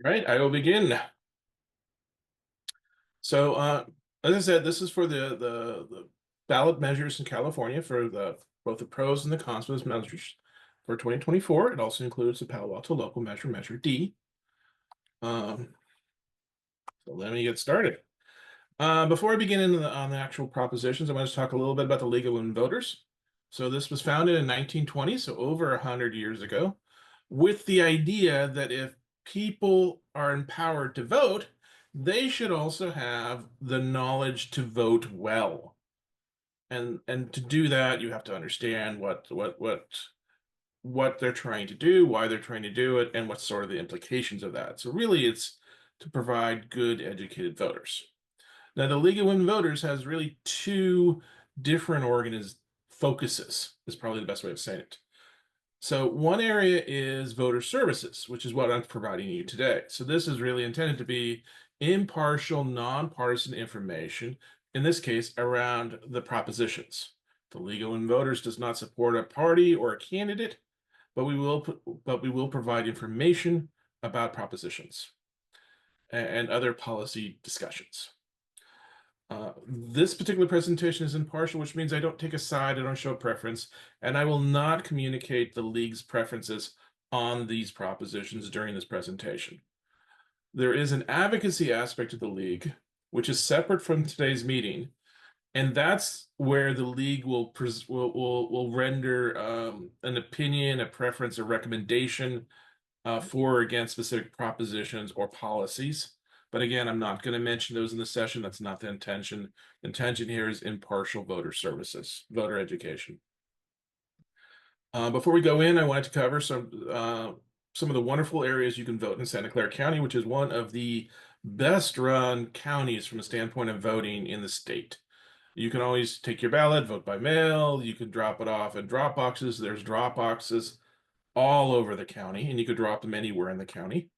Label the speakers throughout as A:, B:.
A: Right, I will begin. So, as I said, this is for the ballot measures in California for both the pros and the cons for those measures for 2024. It also includes the Palo Alto local measure, Measure D. Um, so let me get started. Before I begin on the actual propositions, I want to talk a little bit about the League of Women Voters. So this was founded in 1920, so over 100 years ago, with the idea that if people are empowered to vote, they should also have the knowledge to vote well. And to do that, you have to understand what they're trying to do, why they're trying to do it, and what sort of the implications of that. So really, it's to provide good, educated voters. Now, the League of Women Voters has really two different focuses, is probably the best way of saying it. So one area is voter services, which is what I'm providing you today. So this is really intended to be impartial, nonpartisan information, in this case, around the propositions. The League of Women Voters does not support a party or a candidate, but we will provide information about propositions and other policy discussions. This particular presentation is impartial, which means I don't take a side, I don't show a preference, and I will not communicate the league's preferences on these propositions during this presentation. There is an advocacy aspect of the league, which is separate from today's meeting, and that's where the league will render an opinion, a preference, a recommendation for or against specific propositions or policies. But again, I'm not going to mention those in the session. That's not the intention. The intention here is impartial voter services, voter education. Before we go in, I wanted to cover some of the wonderful areas you can vote in Santa Clara County, which is one of the best run counties from a standpoint of voting in the state. You can always take your ballot, vote by mail. You can drop it off at drop boxes. There's drop boxes all over the county, and you could drop them anywhere in the county.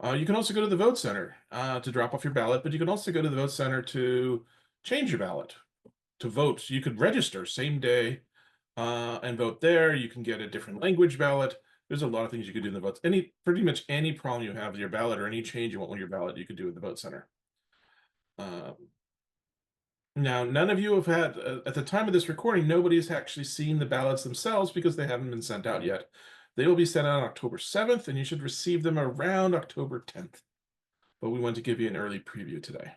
A: You can also go to the vote center to drop off your ballot, but you can also go to the vote center to change your ballot, to vote. You could register same day and vote there. You can get a different language ballot. There's a lot of things you could do in the votes. Pretty much any problem you have with your ballot or any change you want with your ballot, you could do at the vote center. Now, none of you have had, at the time of this recording, nobody's actually seen the ballots themselves because they haven't been sent out yet. They will be sent out on October 7th, and you should receive them around October 10th. But we want to give you an early preview today.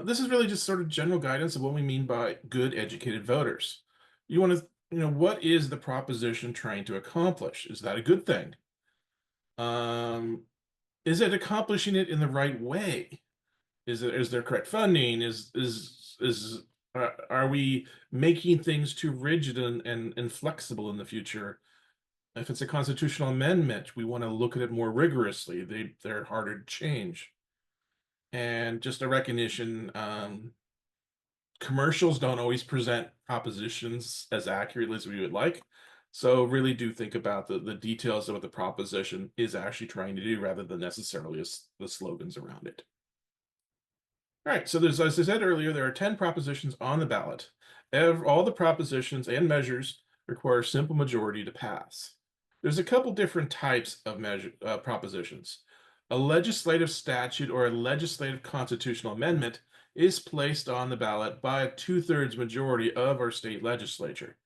A: This is really just sort of general guidance of what we mean by good educated voters. You want to, what is the proposition trying to accomplish? Is that a good thing? Is it accomplishing it in the right way? Is there correct funding? Are we making things too rigid and flexible in the future? If it's a constitutional amendment, we want to look at it more rigorously. They're harder to change. And just a recognition, commercials don't always present propositions as accurately as we would like. So really do think about the details of what the proposition is actually trying to do rather than necessarily the slogans around it. All right, so as I said earlier, there are 10 propositions on the ballot. All the propositions and measures require simple majority to pass. There's a couple different types of propositions. A legislative statute or a legislative constitutional amendment is placed on the ballot by a 2/3 majority of our state legislature.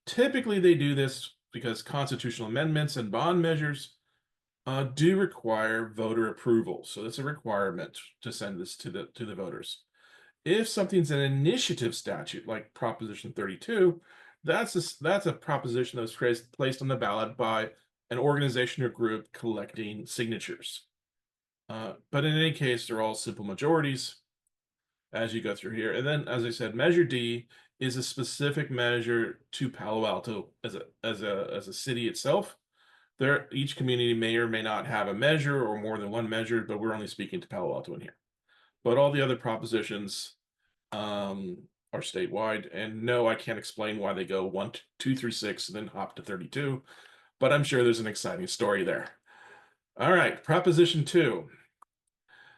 A: Typically, they do this because constitutional amendments and bond measures do require voter approval. So that's a requirement to send this to the voters. If something's an initiative statute, like Proposition 32, that's a proposition that was placed on the ballot by an organization or group collecting signatures. But in any case, they're all simple majorities as you go through here. And then, as I said, Measure D is a specific measure to Palo Alto as a city itself. Each community may or may not have a measure or more than one measure, but we're only speaking to Palo Alto in here. But all the other propositions are statewide. And no, I can't explain why they go 1, 2 through 6, and then hop to 32. But I'm sure there's an exciting story there. All right, Proposition 2.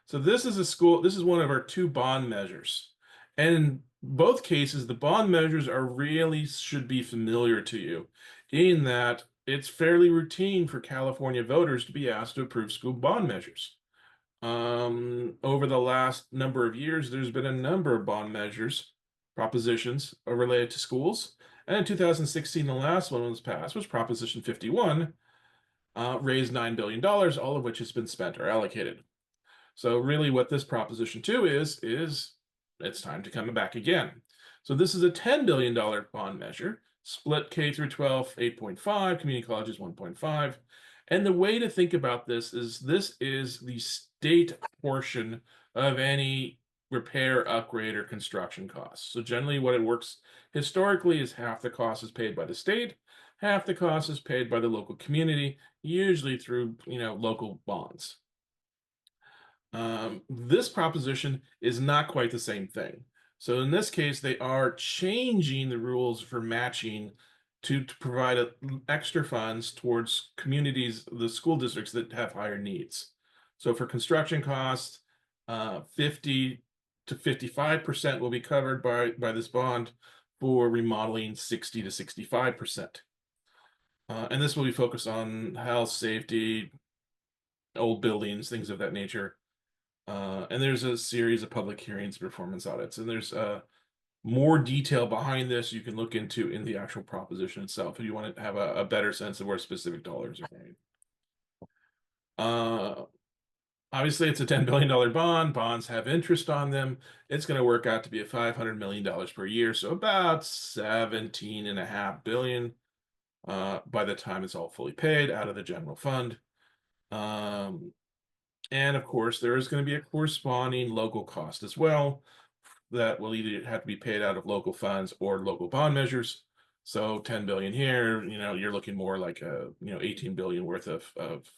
A: So this is one of our two bond measures. And in both cases, the bond measures should be familiar to you in that it's fairly routine for California voters to be asked to approve school bond measures. Over the last number of years, there's been a number of bond measures, propositions related to schools. And in 2016, the last one was passed was Proposition 51, raised $9 billion, all of which has been spent or allocated. So really what this Proposition 2 is it's time to come back again. So this is a $10 billion bond measure, split K through 12, 8.5, community colleges 1.5. And the way to think about this is the state portion of any repair, upgrade, or construction costs. So generally what it works historically is half the cost is paid by the state, half the cost is paid by the local community, usually through, local bonds. This proposition is not quite the same thing. So in this case, they are changing the rules for matching to provide extra funds towards communities, the school districts that have higher needs. So for construction costs, 50 to 55% will be covered by this bond. For remodeling, 60 to 65%. And this will be focused on health, safety, old buildings, things of that nature. And there's a series of public hearings, performance audits, and there's more detail behind this you can look into in the actual proposition itself if you want to have a better sense of where specific dollars are going. Obviously, it's a $10 billion bond. Bonds have interest on them. It's going to work out to be a $500 million per year, so about 17.5 billion by the time it's all fully paid out of the general fund. And of course, there is going to be a corresponding local cost as well that will either have to be paid out of local funds or local bond measures. So 10 billion here, you're looking more like 18 billion worth of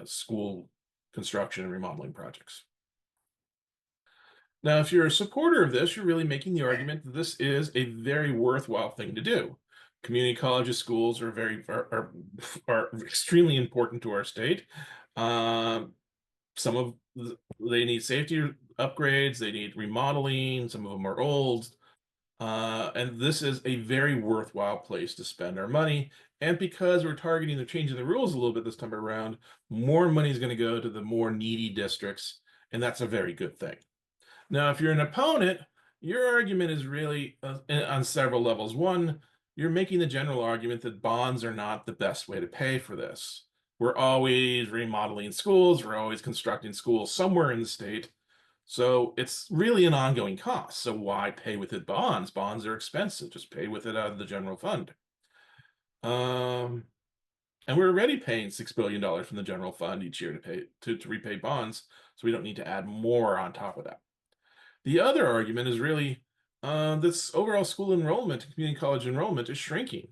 A: school construction and remodeling projects. Now, if you're a supporter of this, you're really making the argument that this is a very worthwhile thing to do. Community colleges, schools are extremely important to our state. Some of they need safety upgrades, they need remodeling, some of them are old. And this is a very worthwhile place to spend our money. And because we're targeting the changing the rules a little bit this time around, more money is going to go to the more needy districts, and that's a very good thing. Now, if you're an opponent, your argument is really on several levels. One, you're making the general argument that bonds are not the best way to pay for this. We're always remodeling schools, we're always constructing schools somewhere in the state. So it's really an ongoing cost. So why pay with it bonds? Bonds are expensive. Just pay with it out of the general fund. And we're already paying $6 billion from the general fund each year to repay bonds, so we don't need to add more on top of that. The other argument is really this overall school enrollment, community college enrollment is shrinking.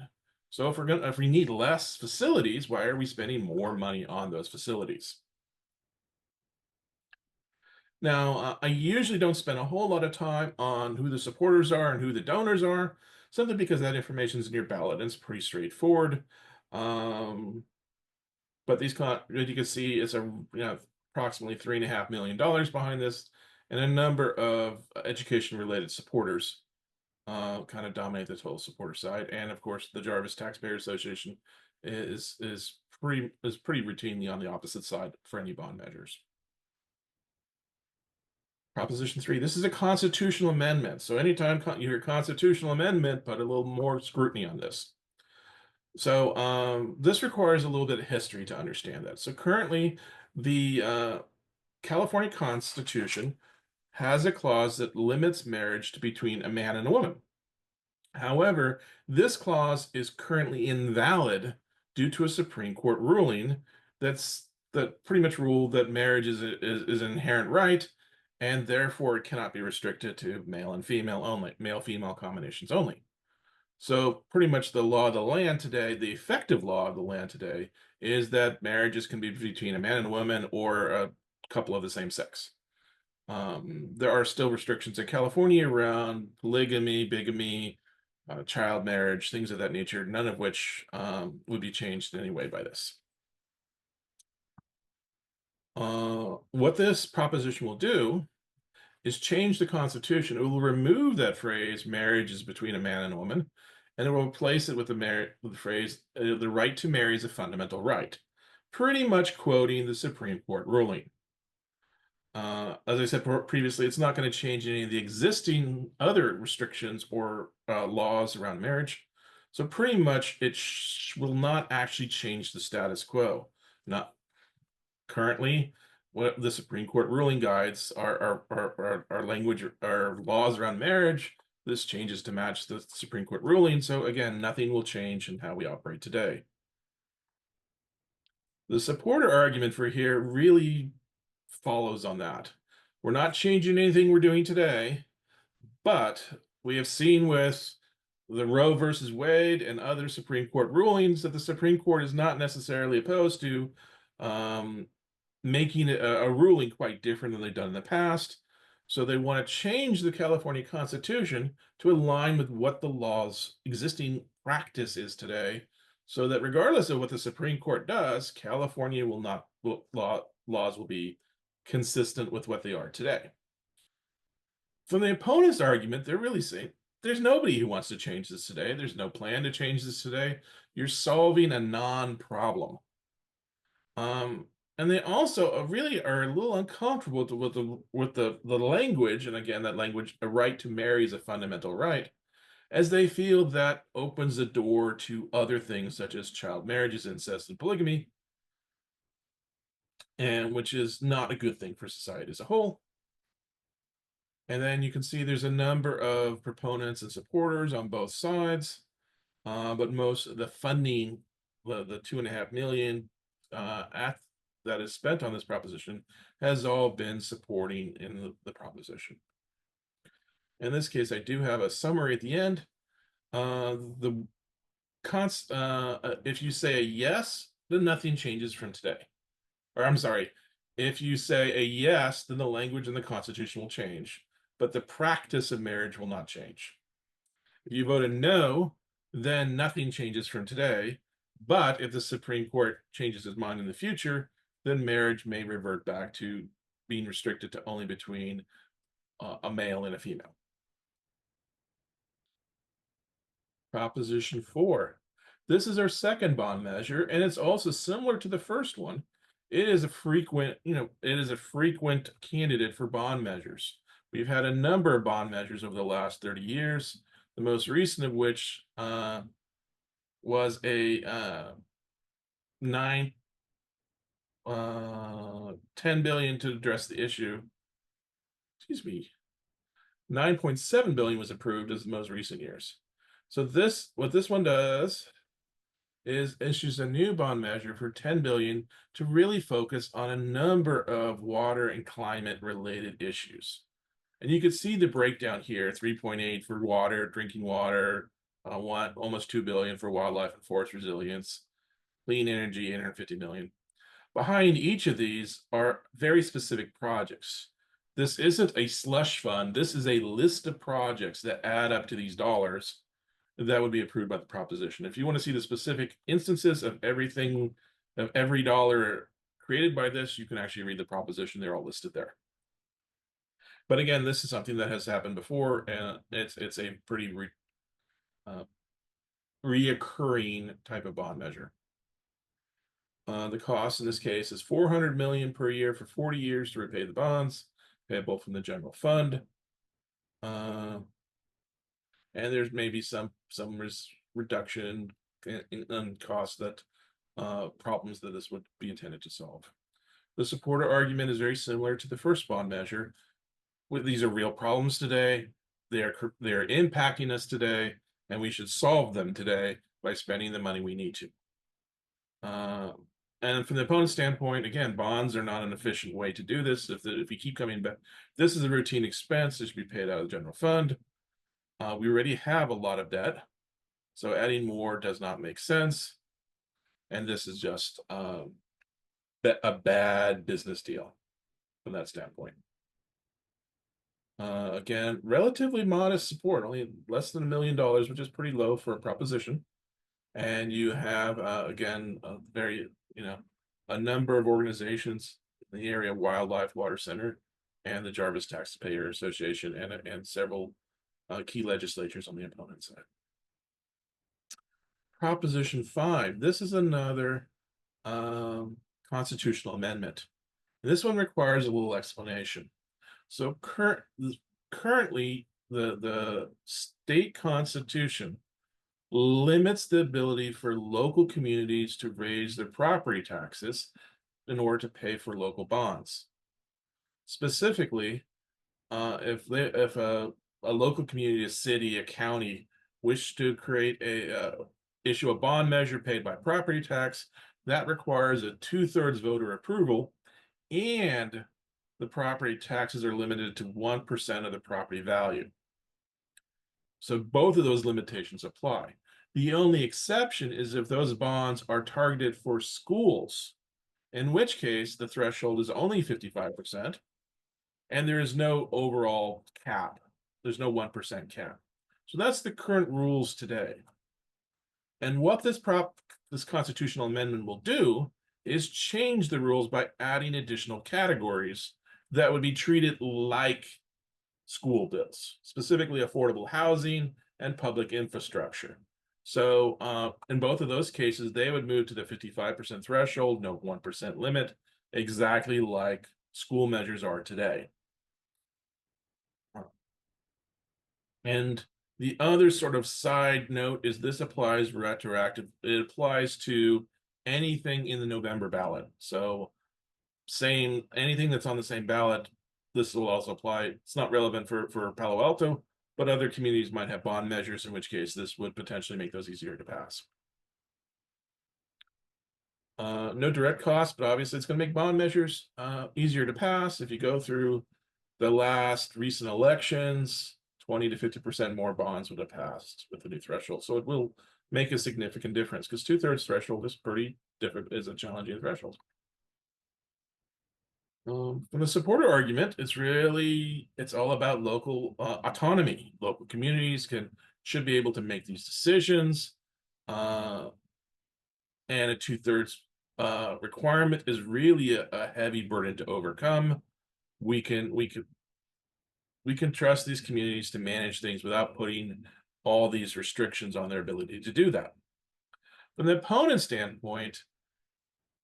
A: So if we need less facilities, why are we spending more money on those facilities? Now, I usually don't spend a whole lot of time on who the supporters are and who the donors are, simply because that information is in your ballot and it's pretty straightforward. But as you can see, it's approximately $3.5 million behind this, and a number of education-related supporters kind of dominate the total supporter side. And of course, the Jarvis Taxpayer Association is pretty routinely on the opposite side for any bond measures. Proposition 3, this is a constitutional amendment. So anytime you hear constitutional amendment, put a little more scrutiny on this. So this requires a little bit of history to understand that. So currently, the California Constitution has a clause that limits marriage to between a man and a woman. However, this clause is currently invalid due to a Supreme Court ruling that pretty much ruled that marriage is an inherent right, and therefore it cannot be restricted to male and female only, male-female combinations only. So pretty much the law of the land today, the effective law of the land today, is that marriages can be between a man and a woman or a couple of the same sex. There are still restrictions in California around polygamy, bigamy, child marriage, things of that nature, none of which would be changed in any way by this. What this proposition will do is change the Constitution. It will remove that phrase, marriage is between a man and a woman, and it will replace it with with the phrase, "The right to marry is a fundamental right," pretty much quoting the Supreme Court ruling. As I said previously, it's not going to change any of the existing other restrictions or laws around marriage. So pretty much, it will not actually change the status quo. Not currently. What the Supreme Court ruling guides our language, our laws around marriage. This changes to match the Supreme Court ruling. So again, nothing will change in how we operate today. The supporter argument for here really follows on that. We're not changing anything we're doing today, but we have seen with the Roe versus Wade and other Supreme Court rulings that the Supreme Court is not necessarily opposed to um, making a ruling quite different than they've done in the past. So they want to change the California Constitution to align with what the law's existing practice is today, so that regardless of what the Supreme Court does, California will not laws will be consistent with what they are today. From the opponent's argument, they're really saying there's nobody who wants to change this today. There's no plan to change this today. You're solving a non-problem. Um, and they also really are a little uncomfortable with the language, and again, that language, a right to marry is a fundamental right, as they feel that opens the door to other things such as child marriages, incest, and polygamy, and which is not a good thing for society as a whole. And then you can see there's a number of proponents and supporters on both sides, but most of the funding, the 2.5 million at that is spent on this proposition, has all been supporting in the proposition. In this case, I do have a summary at the end. The if you say a yes, then nothing changes from today. Or I'm sorry, if you say a yes, then the language in the Constitution will change, but the practice of marriage will not change. If you vote a no, then nothing changes from today. But if the Supreme Court changes its mind in the future, then marriage may revert back to being restricted to only between a male and a female. Proposition 4. This is our second bond measure, and it's also similar to the first one. It is a frequent, it is a frequent candidate for bond measures. We've had a number of bond measures over the last 30 years, the most recent of which was a 9 10 billion to address the issue. Excuse me. 9.7 billion was approved as the most recent years. So what this one does is issues a new bond measure for 10 billion to really focus on a number of water and climate related issues. And you can see the breakdown here, 3.8 for water, drinking water, almost 2 billion for wildlife and forest resilience, clean energy, 850 million. Behind each of these are very specific projects. This isn't a slush fund. This is a list of projects that add up to these dollars that would be approved by the proposition. If you want to see the specific instances of everything, of every dollar created by this, you can actually read the proposition. They're all listed there. But again, this is something that has happened before, and it's a pretty reoccurring type of bond measure. The cost in this case is 400 million per year for 40 years to repay the bonds, payable from the general fund. And there's maybe some reduction in cost that problems that this would be intended to solve. The supporter argument is very similar to the first bond measure. These are real problems today. They're impacting us today, and we should solve them today by spending the money we need to. And from the opponent's standpoint, again, bonds are not an efficient way to do this. If you keep coming back, this is a routine expense. It should be paid out of the general fund. We already have a lot of debt, so adding more does not make sense. And this is just a bad business deal from that standpoint. Again, relatively modest support, only less than $1 million, which is pretty low for a proposition. And you have, again, a number of organizations in the area, Wildlife Water Center and the Jarvis Taxpayer Association, and several key legislatures on the opponent side. Proposition 5. This is another um, constitutional amendment. This one requires a little explanation. So currently, the state constitution limits the ability for local communities to raise their property taxes in order to pay for local bonds. Specifically, if a local community, a city, a county wish to create issue a bond measure paid by property tax, that requires a 2/3 voter approval, and the property taxes are limited to 1% of the property value. So both of those limitations apply. The only exception is if those bonds are targeted for schools, in which case the threshold is only 55%, and there is no overall cap. There's no 1% cap. So that's the current rules today. And what this constitutional amendment will do is change the rules by adding additional categories that would be treated like school bills, specifically affordable housing and public infrastructure. So in both of those cases, they would move to the 55% threshold, no 1% limit, exactly like school measures are today. And the other sort of side note is this applies retroactive. It applies to anything in the November ballot. So same anything that's on the same ballot, this will also apply. It's not relevant for Palo Alto, but other communities might have bond measures, in which case this would potentially make those easier to pass. No direct cost, but obviously it's going to make bond measures easier to pass. If you go through the last recent elections, 20 to 50% more bonds would have passed with the new threshold. So it will make a significant difference because 2/3 threshold is pretty different, is a challenging threshold. From the supporter argument, it's all about local autonomy. Local communities should be able to make these decisions, uh, and a 2/3 requirement is really a heavy burden to overcome. We can we can we can trust these communities to manage things without putting all these restrictions on their ability to do that. From the opponent standpoint,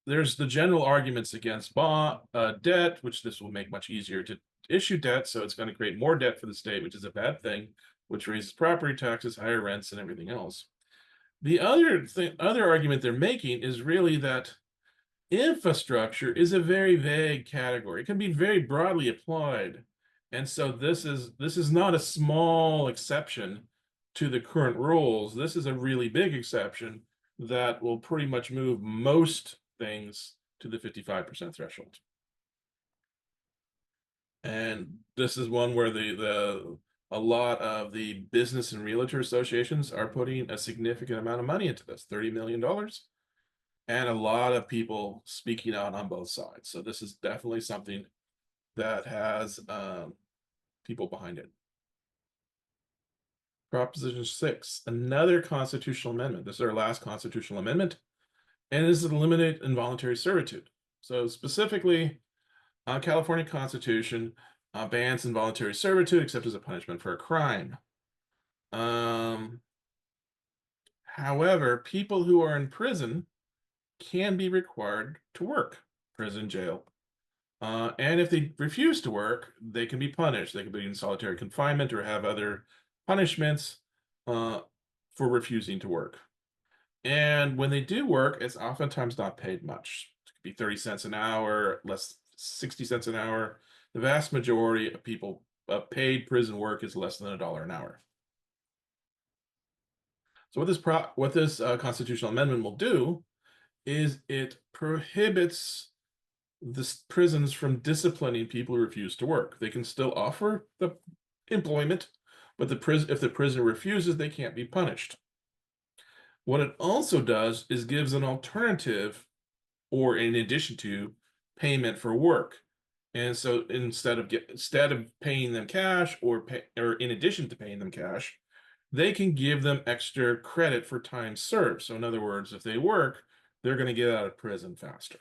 A: there's the general arguments against debt, which this will make much easier to issue debt. So it's going to create more debt for the state, which is a bad thing, which raises property taxes, higher rents, and everything else. The other argument they're making is really that infrastructure is a very vague category. It can be very broadly applied. And so this is not a small exception to the current rules. This is a really big exception that will pretty much move most things to the 55% threshold. And this is one where a lot of the business and realtor associations are putting a significant amount of money into this, $30 million, and a lot of people speaking out on both sides. So this is definitely something that has people behind it. Proposition 6, another constitutional amendment. This is our last constitutional amendment, and it is to eliminate involuntary servitude. So specifically, California Constitution bans involuntary servitude except as a punishment for a crime. However, people who are in prison can be required to work, prison, jail. And if they refuse to work, they can be punished. They can be in solitary confinement or have other punishments for refusing to work. And when they do work, it's oftentimes not paid much. It could be 30 cents an hour, less 60 cents an hour. The vast majority of people paid prison work is less than $1 an hour. So what this constitutional amendment will do is it prohibits the prisons from disciplining people who refuse to work. They can still offer the employment, but if the prisoner refuses, they can't be punished. What it also does is gives an alternative, or in addition to, payment for work. And so instead of paying them cash or in addition to paying them cash, they can give them extra credit for time served. So in other words, if they work, they're going to get out of prison faster.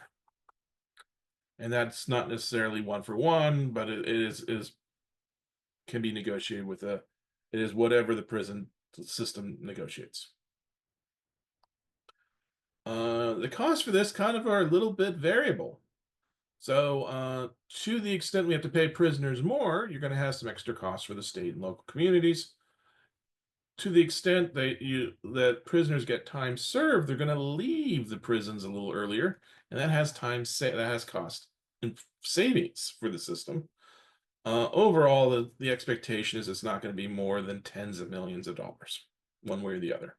A: And that's not necessarily one for one, but it is can be negotiated with it is whatever the prison system negotiates. The costs for this kind of are a little bit variable. So, to the extent we have to pay prisoners more, you're going to have some extra costs for the state and local communities. To the extent that prisoners get time served, they're going to leave the prisons a little earlier, and that has that has cost and savings for the system. Overall, the expectation is it's not going to be more than tens of millions of dollars, one way or the other.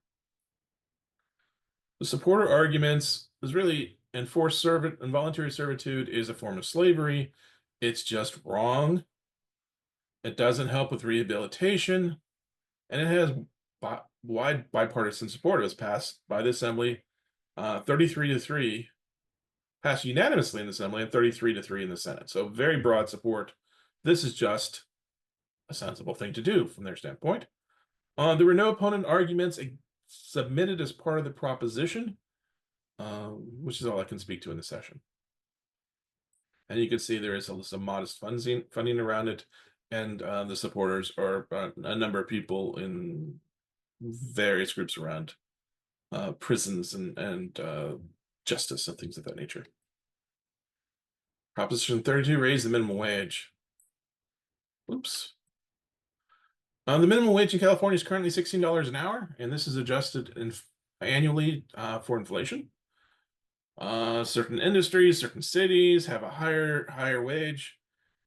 A: The supporter arguments is really enforced servant involuntary servitude is a form of slavery. It's just wrong. It doesn't help with rehabilitation, and it has wide bipartisan support. It was passed by the Assembly, 33 to 3, passed unanimously in the Assembly, and 33 to 3 in the Senate. So very broad support. This is just a sensible thing to do from their standpoint. There were no opponent arguments submitted as part of the proposition, which is all I can speak to in the session. And you can see there is some modest funding around it, and the supporters are a number of people in various groups around prisons and justice and things of that nature. Proposition 32, raise the minimum wage. Oops. The minimum wage in California is currently $16 an hour, and this is adjusted annually for inflation. Certain industries, certain cities have a higher wage.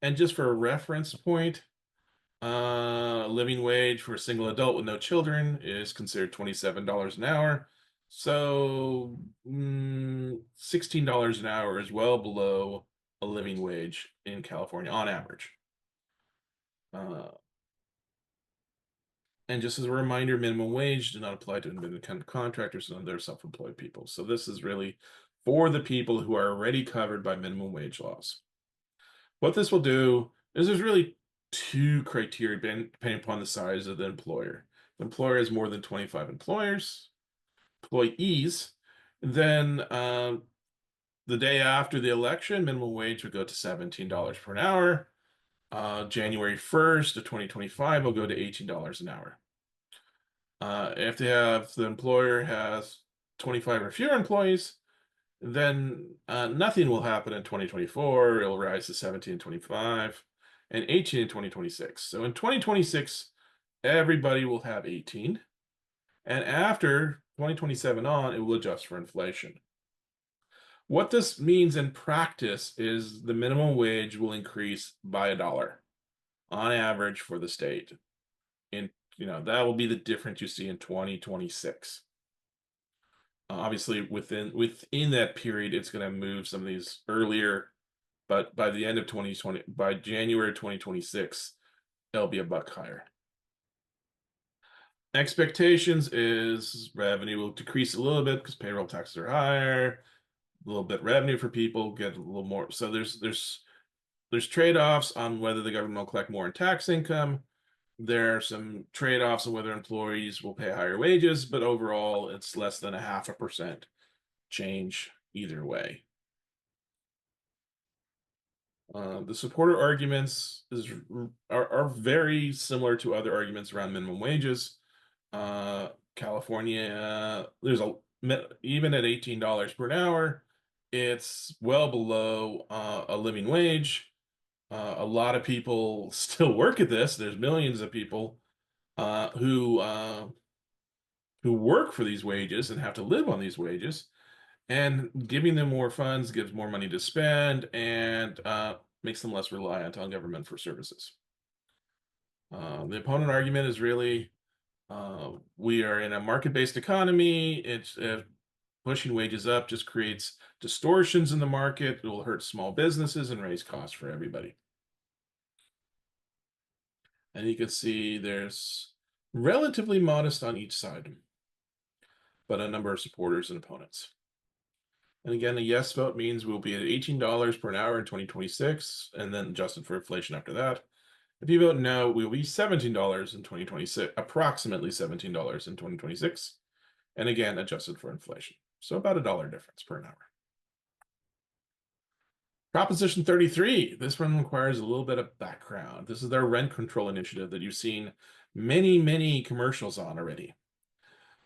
A: And just for a reference point, living wage for a single adult with no children is considered $27 an hour. So $16 an hour is well below a living wage in California on average. And just as a reminder, minimum wage does not apply to independent contractors and other self-employed people. So this is really for the people who are already covered by minimum wage laws. What this will do is there's really two criteria depending upon the size of the employer. The employer has more than 25 employees, then the day after the election, minimum wage would go to $17 per hour. January 1st of 2025 will go to $18 an hour. If the employer has 25 or fewer employees, then nothing will happen in 2024. It'll rise to 17 in 25 and 18 in 2026. So in 2026, everybody will have 18. And after 2027 on, it will adjust for inflation. What this means in practice is the minimum wage will increase by $1 on average for the state. And that will be the difference you see in 2026. Obviously, within that period, it's going to move some of these earlier, but by the end of 2020, by January 2026, it'll be $1 higher. Expectations is revenue will decrease a little bit because payroll taxes are higher. A little bit revenue for people get a little more. So there's trade-offs on whether the government will collect more in tax income. There are some trade-offs on whether employees will pay higher wages, but overall, it's less than 0.5% change either way. The supporter arguments are very similar to other arguments around minimum wages. California, even at $18 per hour, it's well below a living wage. A lot of people still work at this. There's millions of people who work for these wages and have to live on these wages. And giving them more funds gives more money to spend and makes them less reliant on government for services. The opponent argument is really we are in a market-based economy. It's pushing wages up just creates distortions in the market. It will hurt small businesses and raise costs for everybody. And you can see there's relatively modest on each side, but a number of supporters and opponents. And again, a yes vote means we'll be at $18 per hour in 2026, and then adjusted for inflation after that. If you vote no, we'll be $17 in 2026, approximately $17 in 2026, and again, adjusted for inflation. So about $1 difference per hour. Proposition 33, this one requires a little bit of background. This is their rent control initiative that you've seen many, many commercials on already.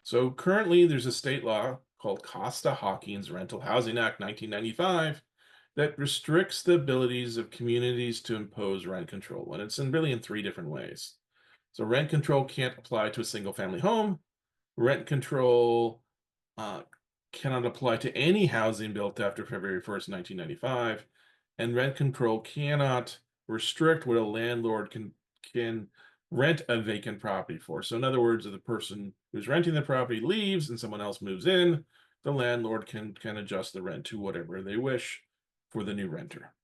A: So currently there's a state law called Costa-Hawkins Rental Housing Act 1995 that restricts the abilities of communities to impose rent control. And it's really in three different ways. So rent control can't apply to a single family home. Rent control uh, cannot apply to any housing built after February 1st, 1995. And rent control cannot restrict what a landlord can rent a vacant property for. So in other words, if the person who's renting the property leaves and someone else moves in, the landlord can adjust the rent to whatever they wish for the new renter.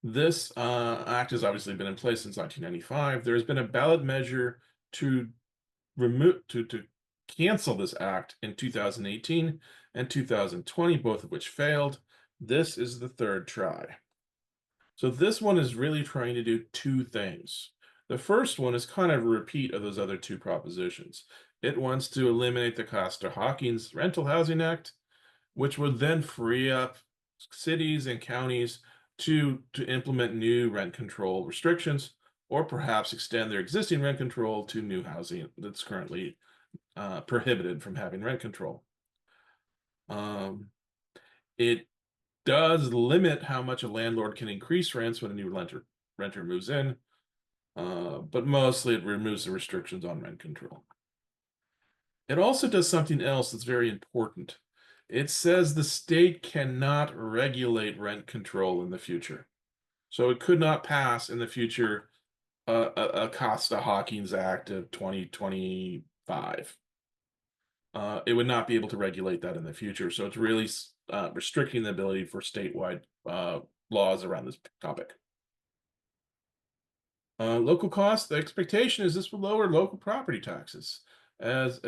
A: This act has obviously been in place since 1995. There has been a ballot measure to remove to cancel this act in 2018 and 2020, both of which failed. This is the third try. So this one is really trying to do two things. The first one is kind of a repeat of those other two propositions. It wants to eliminate the Costa-Hawkins Rental Housing Act, which would then free up cities and counties to implement new rent control restrictions, or perhaps extend their existing rent control to new housing that's currently prohibited from having rent control. It does limit how much a landlord can increase rents when a new renter moves in, but mostly it removes the restrictions on rent control. It also does something else that's very important. It says the state cannot regulate rent control in the future. So it could not pass in the future a Costa-Hawkins Act of 2025. It would not be able to regulate that in the future. So it's really restricting the ability for statewide laws around this topic. Local costs, the expectation is this will lower local property taxes, as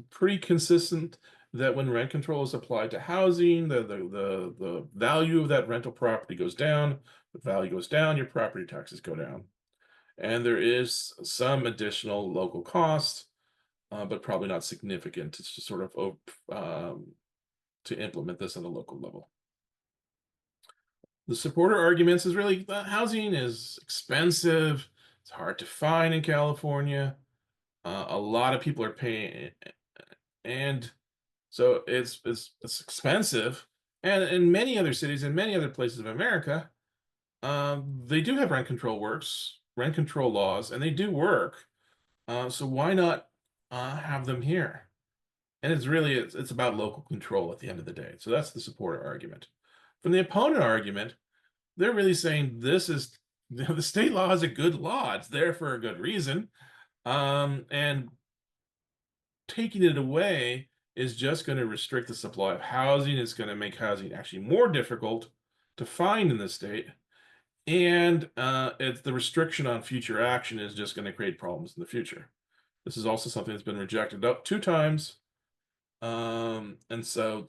A: pretty consistent that when rent control is applied to housing, the value of that rental property goes down. The value goes down, your property taxes go down. And there is some additional local costs, but probably not significant. It's just sort of to implement this on a local level. The supporter arguments is really housing is expensive. It's hard to find in California. A lot of people are paying, and so it's expensive. And in many other cities, in many other places of America, they do have rent control laws, and they do work. So why not have them here? And it's about local control at the end of the day. So that's the supporter argument. From the opponent argument, they're really saying this is the state law is a good law. It's there for a good reason. And taking it away is just going to restrict the supply of housing. It's going to make housing actually more difficult to find in the state. And it's the restriction on future action is just going to create problems in the future. This is also something that's been rejected up 2 times. And so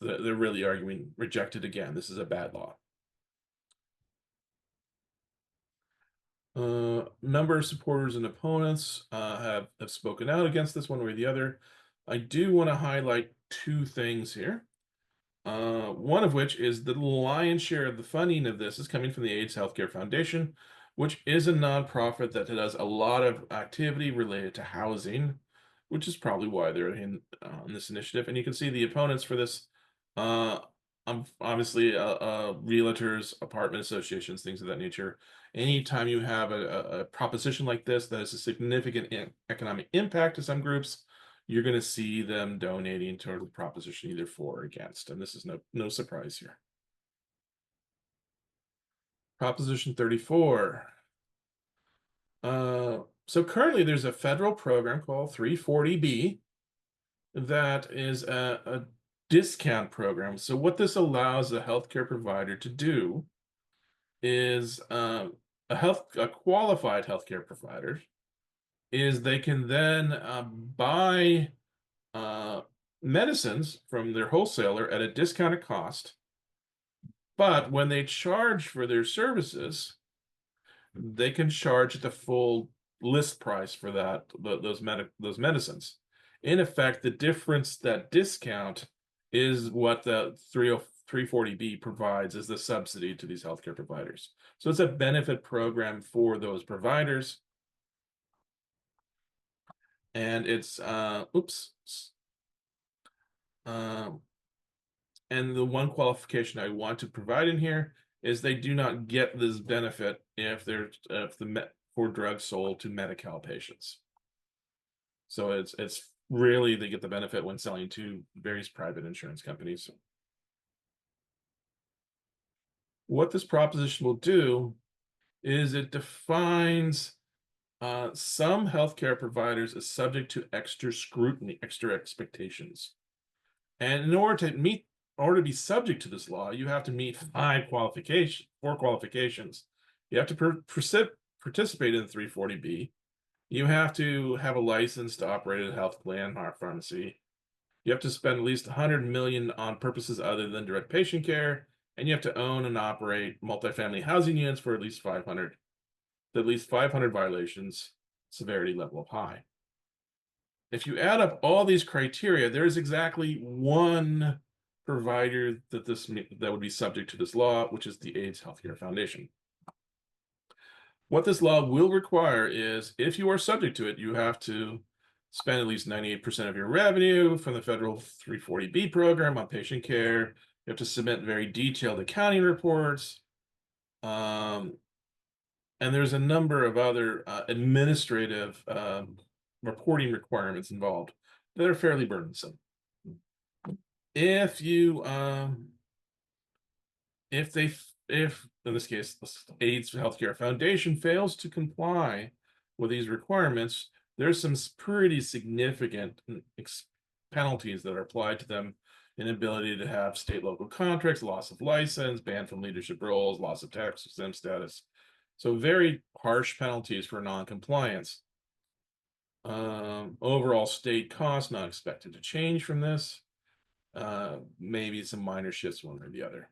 A: they're really arguing rejected again. This is a bad law. Number of supporters and opponents have spoken out against this one way or the other. I do want to highlight two things here. One of which is the lion's share of the funding of this is coming from the AIDS Healthcare Foundation, which is a nonprofit that does a lot of activity related to housing, which is probably why they're in this initiative. And you can see the opponents for this, obviously, realtors, apartment associations, things of that nature. Anytime you have a proposition like this that has a significant economic impact to some groups, you're going to see them donating toward the proposition either for or against, and this is no surprise here. Proposition 34. So currently there's a federal program called 340B that is a discount program. So what this allows a healthcare provider to do is a qualified healthcare provider is they can then buy medicines from their wholesaler at a discounted cost, but when they charge for their services, they can charge the full list price for those medicines. In effect, the difference, that discount, is what the 340B provides as the subsidy to these healthcare providers. So it's a benefit program for those providers. And it's Um, and the one qualification I want to provide in here is they do not get this benefit if the for drugs sold to Medi-Cal patients. So it's really they get the benefit when selling to various private insurance companies. What this proposition will do is it defines some healthcare providers as subject to extra scrutiny, extra expectations. And in order to be subject to this law, you have to meet four qualifications. You have to participate in the 340B. You have to have a license to operate a health plan or pharmacy. You have to spend at least 100 million on purposes other than direct patient care, and you have to own and operate multifamily housing units for at least 500 violations, severity level of high. If you add up all these criteria, there is exactly one provider that would be subject to this law, which is the AIDS Healthcare Foundation. What this law will require is if you are subject to it, you have to spend at least 98% of your revenue from the federal 340B program on patient care. You have to submit very detailed accounting reports. Um, and there's a number of other administrative reporting requirements involved that are fairly burdensome. If you if they if in this case the AIDS Healthcare Foundation fails to comply with these requirements, there's some pretty significant penalties that are applied to them: inability to have state local contracts, loss of license, ban from leadership roles, loss of tax exempt status. So very harsh penalties for non-compliance. Overall state costs not expected to change from this. Maybe some minor shifts one or the other.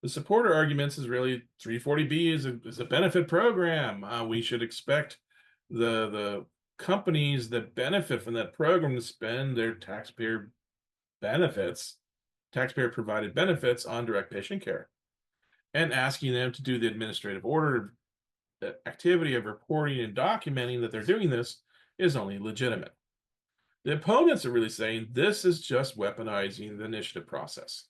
A: The supporter arguments is really 340B is a benefit program. We should expect the companies that benefit from that program to spend their taxpayer provided benefits on direct patient care, and asking them to do the administrative order activity of reporting and documenting that they're doing this is only legitimate. The opponents are really saying this is just weaponizing the initiative process.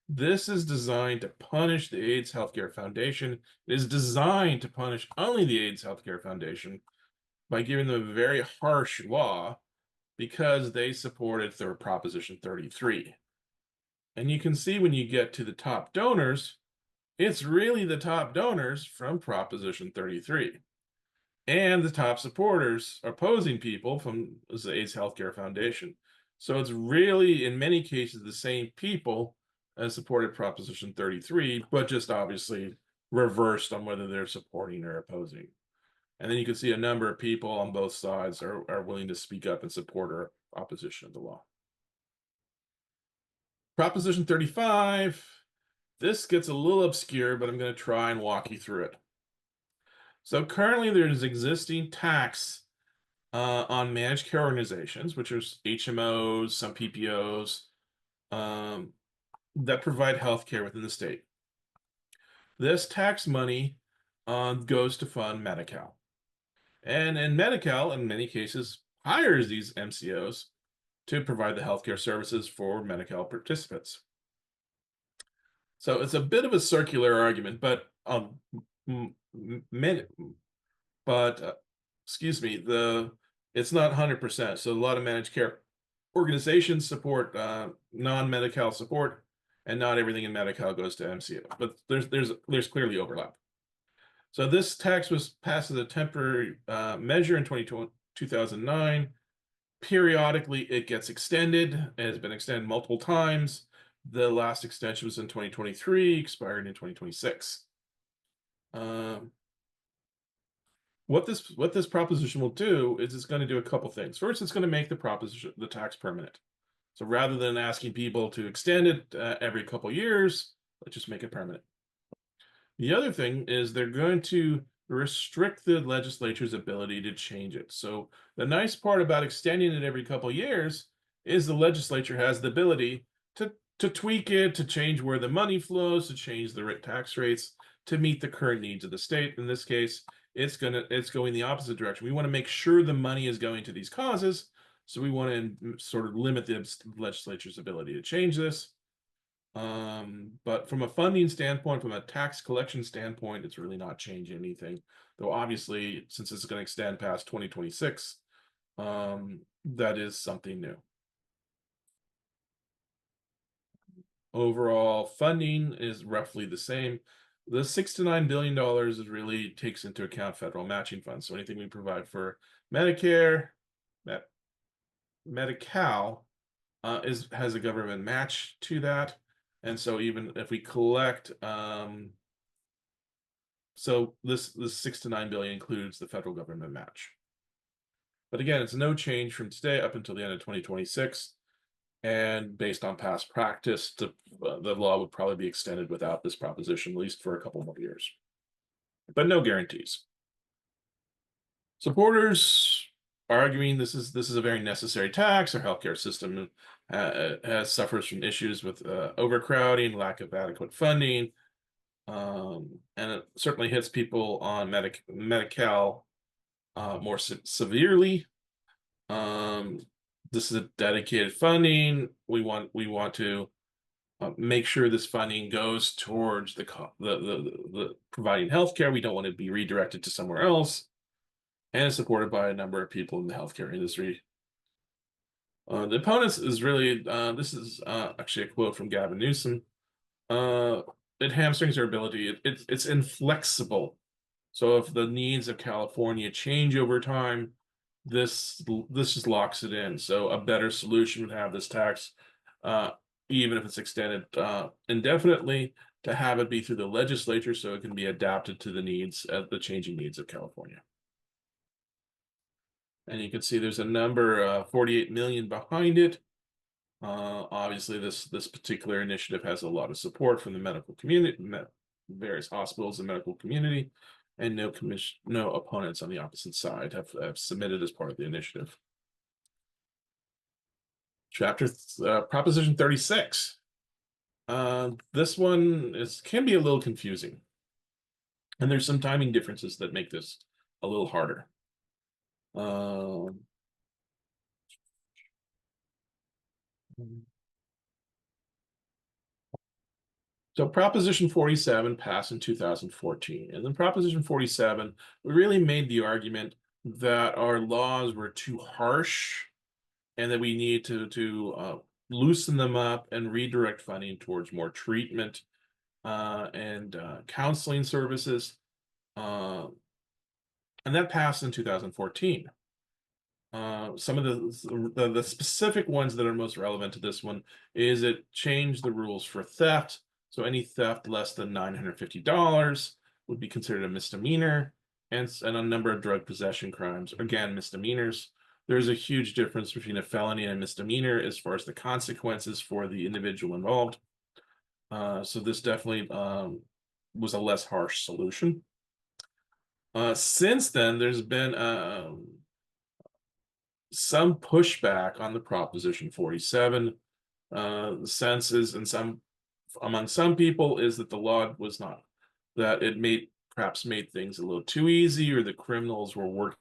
A: This is designed to punish the AIDS Healthcare Foundation. It is designed to punish only the AIDS Healthcare Foundation by giving them a very harsh law because they supported their Proposition 33. And you can see when you get to the top donors, it's really the top donors from Proposition 33 and the top supporters opposing people from the AIDS Healthcare Foundation. So it's really, in many cases, the same people as supported Proposition 33, but just obviously reversed on whether they're supporting or opposing. And then you can see a number of people on both sides are willing to speak up and support or opposition of the law. Proposition 35, this gets a little obscure, but I'm going to try and walk you through it. So currently there's existing tax on managed care organizations, which are HMOs, some PPOs, that provide healthcare within the state. This tax money goes to fund Medi-Cal. And Medi-Cal, in many cases, hires these MCOs to provide the healthcare services for Medi-Cal participants. So it's a bit of a circular argument, but excuse me, it's not 100%. So a lot of managed care organizations support non-Medi-Cal support, and not everything in Medi-Cal goes to MCO. But there's clearly overlap. So this tax was passed as a temporary measure in 2009. Periodically, it gets extended. It has been extended multiple times. The last extension was in 2023, expired in 2026. What this proposition will do is it's going to do a couple things. First, it's going to make the tax permanent. So rather than asking people to extend it every couple years, let's just make it permanent. The other thing is they're going to restrict the legislature's ability to change it. So the nice part about extending it every couple years is the legislature has the ability to tweak it, to change where the money flows, to change the tax rates to meet the current needs of the state. In this case, it's going the opposite direction. We want to make sure the money is going to these causes, So we want to sort of limit the legislature's ability to change this. But from a funding standpoint, from a tax collection standpoint, it's really not changing anything. Though obviously, since it's going to extend past 2026, that is something new. Overall funding is roughly the same. The $6 to $9 billion is really takes into account federal matching funds. So anything we provide for Medicare, Medi-Cal, has a government match to that. And so even if we collect, so this $6 to $9 billion includes the federal government match. But again, it's no change from today up until the end of 2026. And based on past practice, the law would probably be extended without this proposition, at least for a couple more years. But no guarantees. Supporters arguing this is a very necessary tax. Our healthcare system suffers from issues with overcrowding, lack of adequate funding, and it certainly hits people on Medi-Cal more severely. This is a dedicated funding. We want to make sure this funding goes towards the providing healthcare. We don't want to be redirected to somewhere else, and it's supported by a number of people in the healthcare industry. The opponents is really this is actually a quote from Gavin Newsom. It hamstrings our ability. It's inflexible. So if the needs of California change over time, this just locks it in. So a better solution would have this tax, even if it's extended indefinitely, to have it be through the legislature so it can be adapted to the needs of the changing needs of California. And you can see there's a number, 48 million behind it. Obviously, this particular initiative has a lot of support from the medical community, various hospitals and medical community, and no opponents on the opposite side have submitted as part of the initiative. Proposition 36. This one can be a little confusing, and there's some timing differences that make this a little harder. So Proposition 47 passed in 2014. And then Proposition 47, we really made the argument that our laws were too harsh and that we need to loosen them up and redirect funding towards more treatment and counseling services. And that passed in 2014. Some of the specific ones that are most relevant to this one is it changed the rules for theft. So any theft less than $950 would be considered a misdemeanor, and a number of drug possession crimes, again, misdemeanors. There's a huge difference between a felony and a misdemeanor as far as the consequences for the individual involved. So this definitely was a less harsh solution. Since then, there's been some pushback on the Proposition 47. The sense is, among some people, is that the law was not, that it perhaps made things a little too easy, or the criminals were working.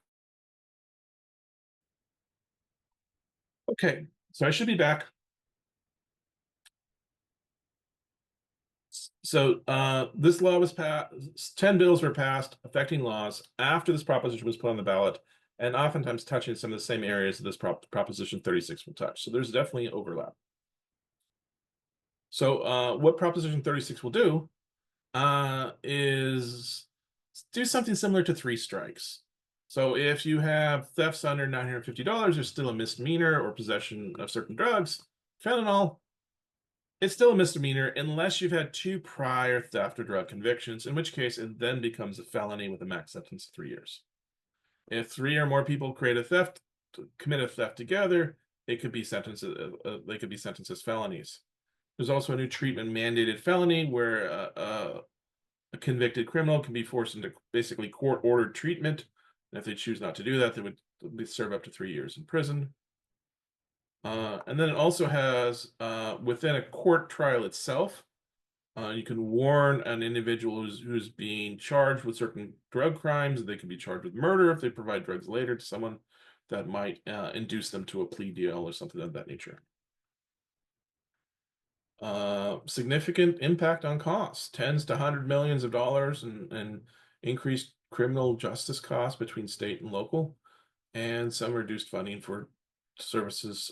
A: Okay, so I should be back. So this law was passed, 10 bills were passed affecting laws after this proposition was put on the ballot, and oftentimes touching some of the same areas that this Proposition 36 will touch. So there's definitely overlap. So what Proposition 36 will do is do something similar to 3 strikes. So if you have thefts under $950, there's still a misdemeanor, or possession of certain drugs, fentanyl, it's still a misdemeanor unless you've had 2 prior theft or drug convictions, in which case it then becomes a felony with a max sentence of 3 years. If 3 or more people commit a theft together, it could be sentenced. They could be sentenced as felonies. There's also a new treatment mandated felony where a convicted criminal can be forced into basically court-ordered treatment. And if they choose not to do that, they would serve up to 3 years in prison. And then it also has, within a court trial itself, you can warn an individual who's being charged with certain drug crimes. They can be charged with murder if they provide drugs later to someone that might induce them to a plea deal or something of that nature. Significant impact on costs, tens to hundred millions of dollars, and increased criminal justice costs between state and local, and some reduced funding for services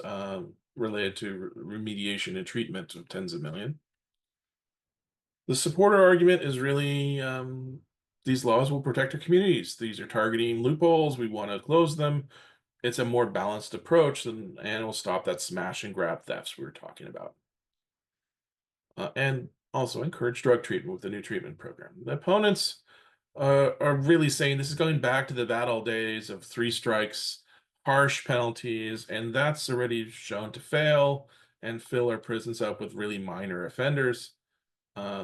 A: related to remediation and treatment of tens of million. The supporter argument is really these laws will protect our communities. These are targeting loopholes. We want to close them. It's a more balanced approach, and will stop that smash and grab thefts we were talking about. And also encourage drug treatment with the new treatment program. The opponents are really saying this is going back to the bad old days of three strikes, harsh penalties, and that's already shown to fail and fill our prisons up with really minor offenders.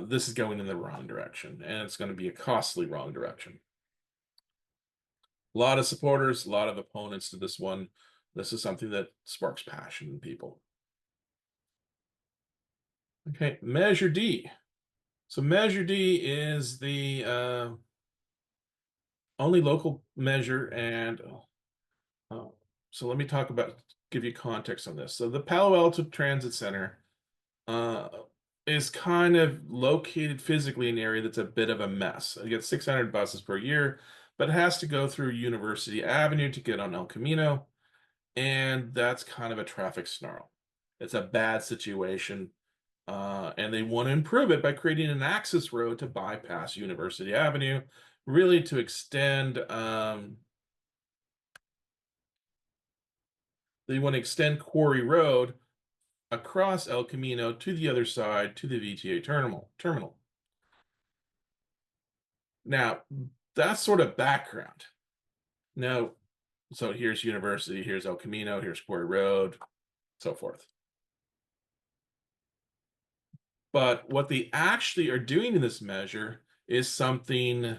A: This is going in the wrong direction, and it's going to be a costly wrong direction. A lot of supporters, a lot of opponents to this one. This is something that sparks passion in people. Okay, Measure D. So Measure D is the only local measure, and so let me give you context on this. So the Palo Alto Transit Center uh, is kind of located physically in an area that's a bit of a mess. It gets 600 buses per year, but it has to go through University Avenue to get on El Camino, and that's kind of a traffic snarl. It's a bad situation, and they want to improve it by creating an access road to bypass University Avenue, really to extend. They want to extend Quarry Road across El Camino to the other side to the VTA terminal. Now, that's sort of background. Now, so here's University, here's El Camino, here's Quarry Road, so forth. But what they actually are doing in this measure is something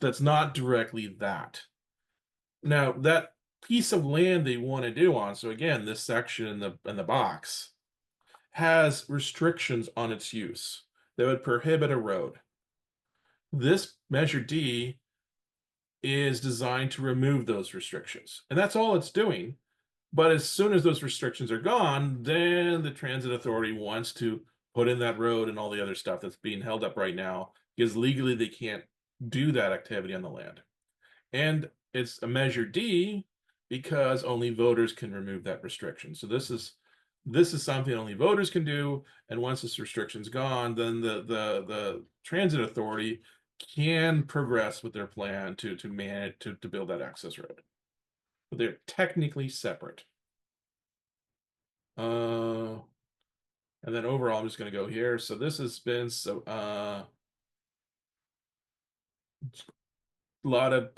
A: that's not directly that. Now, that piece of land they want to do on, so again, this section in the box has restrictions on its use that would prohibit a road. This Measure D is designed to remove those restrictions, and that's all it's doing. But as soon as those restrictions are gone, then the transit authority wants to put in that road and all the other stuff that's being held up right now because legally they can't do that activity on the land. And it's a Measure D because only voters can remove that restriction. So this is something only voters can do, and once this restriction's gone, then the transit authority can progress with their plan to manage to build that access road. But they're technically separate. And then overall, I'm just going to go here. So this has been a lot of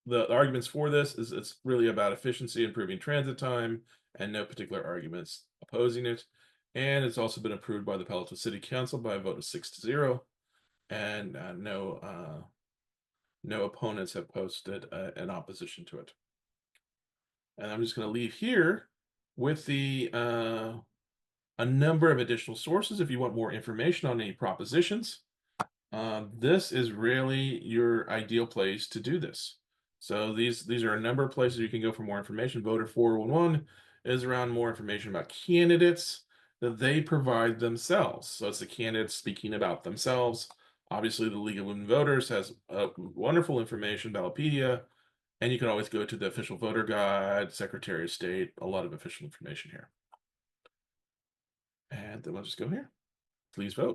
A: the arguments for this is it's really about efficiency, improving transit time, and no particular arguments opposing it. And it's also been approved by the Palo City Council by a vote of 6-0, and no opponents have posted an opposition to it. And I'm just going to leave here with the a number of additional sources if you want more information on any propositions. This is really your ideal place to do this. So these are a number of places you can go for more information. Voter 411 is around more information about candidates that they provide themselves. So it's the candidates speaking about themselves. Obviously, the League of Women Voters has wonderful information, Ballotpedia, and you can always go to the official voter guide, Secretary of State, a lot of official information here. And then we'll just go here. Please vote.